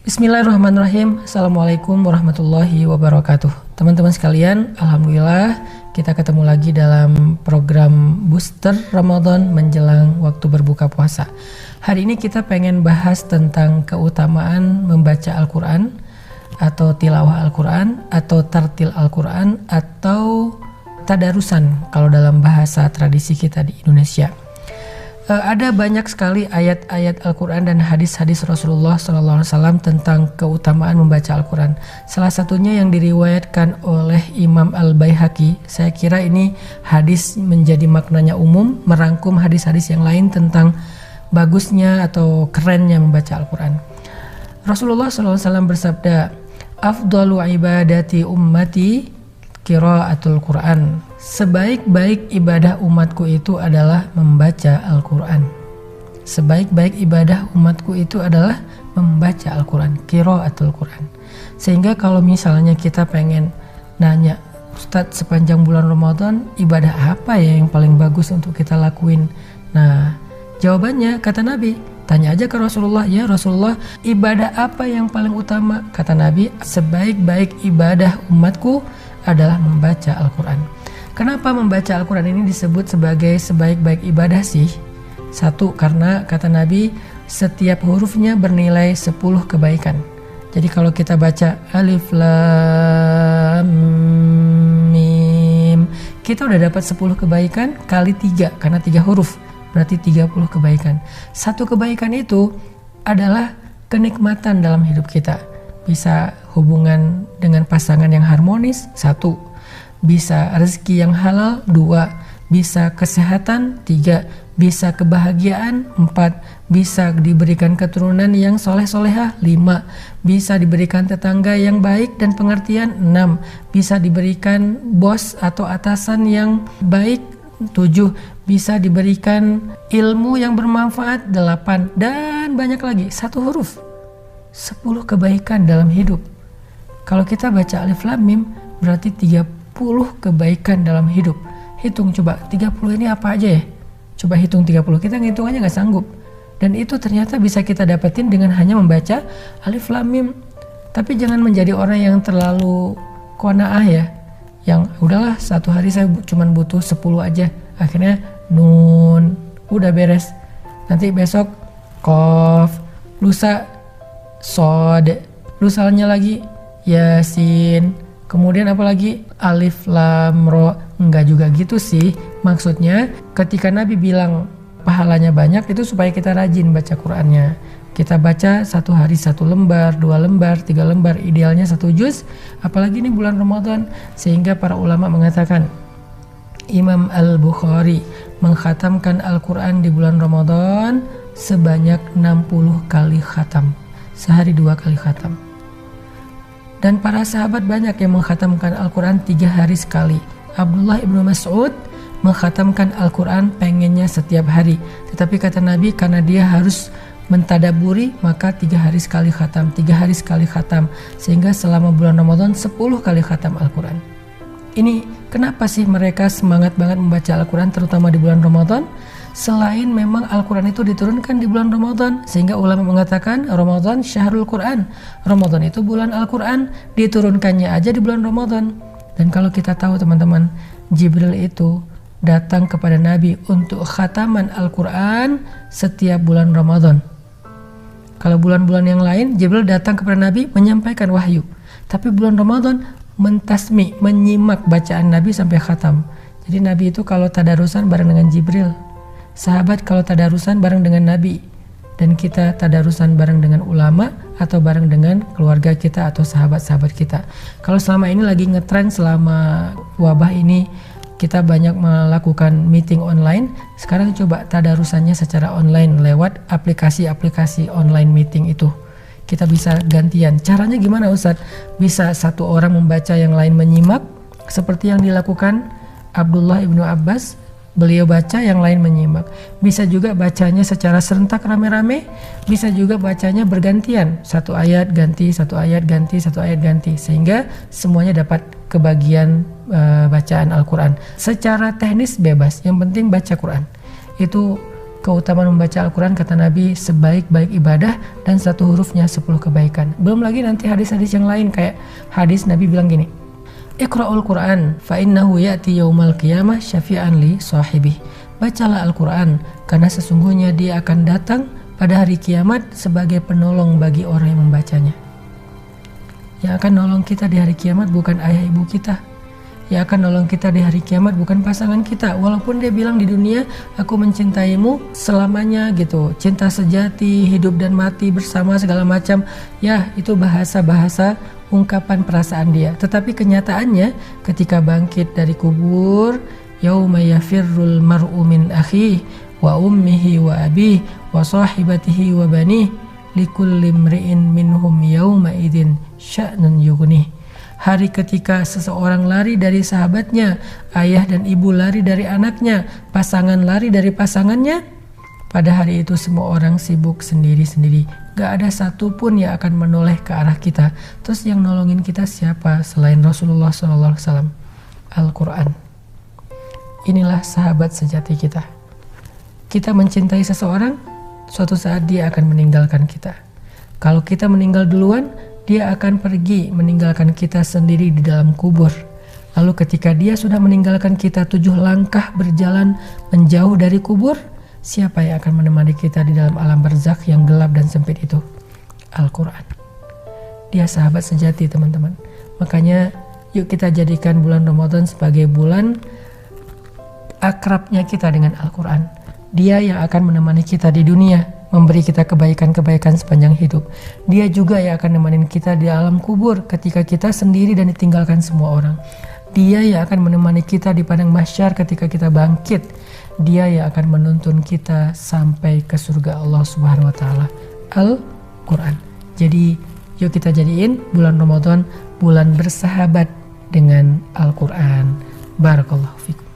Bismillahirrahmanirrahim. Assalamualaikum warahmatullahi wabarakatuh. Teman-teman sekalian, alhamdulillah kita ketemu lagi dalam program Booster Ramadan menjelang waktu berbuka puasa. Hari ini kita pengen bahas tentang keutamaan membaca Al-Quran atau tilawah Al-Quran atau tartil Al-Quran atau tadarusan kalau dalam bahasa tradisi kita di Indonesia. Ada banyak sekali ayat-ayat Al-Quran dan hadis-hadis Rasulullah SAW tentang keutamaan membaca Al-Quran. Salah satunya yang diriwayatkan oleh Imam Al-Baihaqi. Saya kira ini hadis menjadi maknanya umum, merangkum hadis-hadis yang lain tentang bagusnya atau kerennya membaca Al-Quran. Rasulullah SAW bersabda, "Afdalu ibadati ummati qiraatul Quran." Sebaik-baik ibadah umatku itu adalah membaca Al-Quran. Sebaik-baik ibadah umatku itu adalah membaca Al-Quran, qiraatul Quran. Sehingga kalau misalnya kita pengen nanya, Ustadz, sepanjang bulan Ramadan ibadah apa ya yang paling bagus untuk kita lakuin? Nah, jawabannya kata Nabi, tanya aja ke Rasulullah, ya Rasulullah, ibadah apa yang paling utama? Kata Nabi, sebaik-baik ibadah umatku adalah membaca Al-Quran. Kenapa membaca Al-Quran ini disebut sebagai sebaik-baik ibadah sih? Satu, karena kata Nabi, setiap hurufnya bernilai 10 kebaikan. Jadi kalau kita baca Alif Lam Mim, kita udah dapat 10 kebaikan kali 3, karena 3 huruf, berarti 30 kebaikan. Satu kebaikan itu adalah kenikmatan dalam hidup kita. Bisa hubungan dengan pasangan yang harmonis, 1. Bisa rezeki yang halal, 2. Bisa kesehatan, 3. Bisa kebahagiaan, 4. Bisa diberikan keturunan yang soleh-solehah, 5. Bisa diberikan tetangga yang baik dan pengertian, 6. Bisa diberikan bos atau atasan yang baik, 7. Bisa diberikan ilmu yang bermanfaat, 8. Dan banyak lagi, 1 huruf, 10 kebaikan dalam hidup. Kalau kita baca Alif Lam Mim, berarti 30 kebaikan dalam hidup. Hitung coba, 30 ini apa aja ya? Coba hitung 30, kita ngitung aja gak sanggup. Dan itu ternyata bisa kita dapetin dengan hanya membaca Alif Lam Mim. Tapi jangan menjadi orang yang terlalu qanaah ya, yang udahlah satu hari saya cuma butuh 10 aja, akhirnya nun, udah beres. Nanti besok Qaf, lusa Sod, lusanya lagi Yasin, kemudian apa lagi? Alif Lam Ro. Enggak juga gitu sih. Maksudnya ketika Nabi bilang pahalanya banyak, itu supaya kita rajin baca Qur'annya. Kita baca 1 hari 1 lembar, 2 lembar, 3 lembar, idealnya 1 juz. Apalagi ini bulan Ramadan. Sehingga para ulama mengatakan, Imam Al-Bukhari mengkhatamkan Al-Quran di bulan Ramadan sebanyak 60 kali khatam. Sehari 2 kali khatam. Dan para sahabat banyak yang mengkhatamkan Al-Quran 3 hari sekali. Abdullah ibnu Mas'ud mengkhatamkan Al-Quran pengennya setiap hari. Tetapi kata Nabi, karena dia harus mentadaburi, maka 3 hari sekali khatam, 3 hari sekali khatam. Sehingga selama bulan Ramadan 10 kali khatam Al-Quran. Ini kenapa sih mereka semangat banget membaca Al-Quran terutama di bulan Ramadan? Selain memang Al-Quran itu diturunkan di bulan Ramadan, sehingga ulama mengatakan Ramadan syahrul Quran. Ramadan itu bulan Al-Quran, diturunkannya aja di bulan Ramadan. Dan kalau kita tahu teman-teman, Jibril itu datang kepada Nabi untuk khataman Al-Quran setiap bulan Ramadan. Kalau bulan-bulan yang lain, Jibril datang kepada Nabi menyampaikan wahyu. Tapi bulan Ramadan mentasmi, menyimak bacaan Nabi sampai khatam. Jadi Nabi itu kalau tadarusan bareng dengan Jibril, sahabat kalau tadarusan bareng dengan Nabi, dan kita tadarusan bareng dengan ulama atau bareng dengan keluarga kita atau sahabat-sahabat kita. Kalau selama ini lagi ngetren, selama wabah ini kita banyak melakukan meeting online, sekarang coba tadarusannya secara online lewat aplikasi-aplikasi online meeting itu. Kita bisa gantian. Caranya gimana Ustadz? Bisa satu orang membaca, yang lain menyimak, seperti yang dilakukan Abdullah ibnu Abbas. Beliau baca, yang lain menyimak. Bisa juga bacanya secara serentak rame-rame, bisa juga bacanya bergantian. 1 ayat ganti, 1 ayat ganti, 1 ayat ganti. Sehingga semuanya dapat kebagian bacaan Al-Quran. Secara teknis bebas, yang penting baca Quran. Itu Keutamaan membaca Al-Quran, kata Nabi, sebaik-baik ibadah dan satu hurufnya 10 kebaikan. Belum lagi nanti hadis-hadis yang lain, kayak hadis Nabi bilang gini, Iqra'ul Quran fa innahu ya'ti yaumal qiyamah syafi'an li sahibih. Bacalah Al-Quran karena sesungguhnya dia akan datang pada hari kiamat sebagai penolong bagi orang yang membacanya. Yang akan nolong kita di hari kiamat bukan ayah ibu kita. Yang akan nolong kita di hari kiamat bukan pasangan kita. Walaupun dia bilang di dunia, aku mencintaimu selamanya gitu. Cinta sejati, hidup dan mati bersama segala macam. Ya, itu bahasa-bahasa ungkapan perasaan dia. Tetapi kenyataannya ketika bangkit dari kubur, yauma yafirrul mar'u min akhihi wa ummihi wa abihi wa sahibatihi wa banih likulli imri'in minhum yauma idzin sya'nun yughnih. Hari ketika seseorang lari dari sahabatnya, ayah dan ibu lari dari anaknya, pasangan lari dari pasangannya. Pada hari itu semua orang sibuk sendiri-sendiri. Gak ada satupun yang akan menoleh ke arah kita. Terus yang nolongin kita siapa selain Rasulullah SAW? Al-Quran. Inilah sahabat sejati kita. Kita mencintai seseorang, suatu saat dia akan meninggalkan kita. Kalau kita meninggal duluan, dia akan pergi meninggalkan kita sendiri di dalam kubur. Lalu ketika dia sudah meninggalkan kita 7 langkah berjalan menjauh dari kubur, siapa yang akan menemani kita di dalam alam barzakh yang gelap dan sempit itu? Al-Quran. Dia sahabat sejati, teman-teman. Makanya yuk kita jadikan bulan Ramadan sebagai bulan akrabnya kita dengan Al-Quran. Dia yang akan menemani kita di dunia, memberi kita kebaikan-kebaikan sepanjang hidup. Dia juga yang akan nemenin kita di alam kubur ketika kita sendiri dan ditinggalkan semua orang. Dia yang akan menemani kita di padang mahsyar ketika kita bangkit. Dia yang akan menuntun kita sampai ke surga Allah Subhanahu wa taala. Al-Quran. Jadi yuk kita jadiin bulan Ramadan bulan bersahabat dengan Al-Quran. Barakallahu fikum.